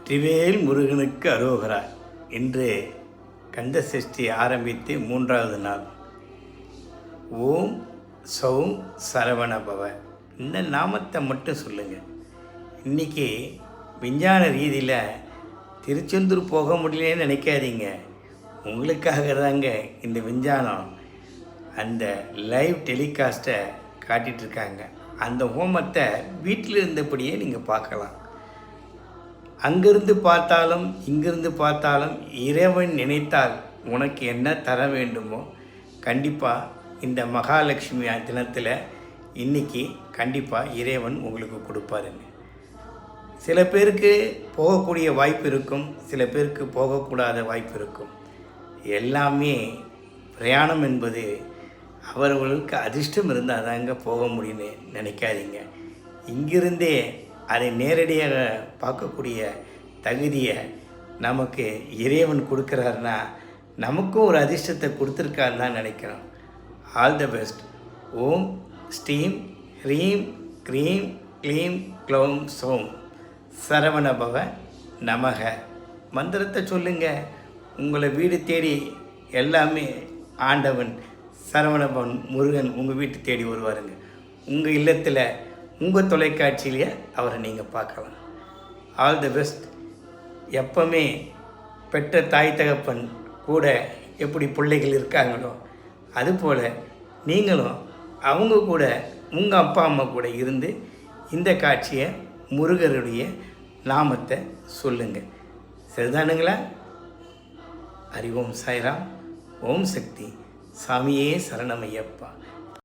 வெற்றிவேல் முருகனுக்கு அரோகரா. இன்று கந்த சஷ்டி ஆரம்பித்து 3வது நாள். ஓம் சௌம் சரவண பவ. இந்த நாமத்தை மட்டும் சொல்லுங்கள். இன்றைக்கி விஞ்ஞான ரீதியில் திருச்செந்தூர் போக முடியலன்னு நினைக்காதீங்க. உங்களுக்காக தாங்க இந்த விஞ்ஞானம் அந்த லைவ் டெலிகாஸ்ட்டை காட்டிகிட்ருக்காங்க. அந்த ஹோமத்தை வீட்டில் இருந்தபடியே நீங்கள் பார்க்கலாம். அங்கிருந்து பார்த்தாலும் இங்கிருந்து பார்த்தாலும் இறைவன் நினைத்தால் உனக்கு என்ன தர வேண்டுமோ கண்டிப்பாக இந்த மகாலட்சுமி தினத்தில் இன்றைக்கி கண்டிப்பாக இறைவன் உங்களுக்கு கொடுப்பாருங்க. சில பேருக்கு போகக்கூடிய வாய்ப்பு இருக்கும், சில பேருக்கு போகக்கூடாத வாய்ப்பு இருக்கும். எல்லாமே பிரயாணம் என்பது அவர்களுக்கு அதிர்ஷ்டம் இருந்தால் தாங்க போக முடியும்னு நினைக்காதீங்க. இங்கிருந்தே அதை நேரடியாக பார்க்கக்கூடிய தகுதியை நமக்கு இறைவன் கொடுக்குறாருன்னா நமக்கும் ஒரு அதிர்ஷ்டத்தை கொடுத்துருக்காருன்னு தான் நினைக்கிறோம். All the best. ஓம் ஸ்ரீம் ஹ்ரீம் க்ரீம் க்ளீம் க்ளௌம் சோம் சரவணபவ நமக மந்திரத்தை சொல்லுங்கள். உங்களை வீடு தேடி எல்லாமே ஆண்டவன் சரவணபவன் முருகன் உங்கள் வீட்டு தேடி வருவாருங்க. உங்கள் இல்லத்தில் உங்கள் தொலைக்காட்சியிலேயே அவரை நீங்கள் பார்க்கலாம். All the best. எப்பவுமே பெற்ற தாய் தகப்பன் கூட எப்படி பிள்ளைகள் இருக்காங்களோ அதுபோல் நீங்களும் அவங்க கூட உங்கள் அப்பா அம்மா கூட இருந்து இந்த காட்சியை முருகருடைய நாமத்தை சொல்லுங்கள். சரிதானுங்களா? ஹரி ஓம் சாய்ராம். ஓம் சக்தி. சாமியே சரணமையப்பா.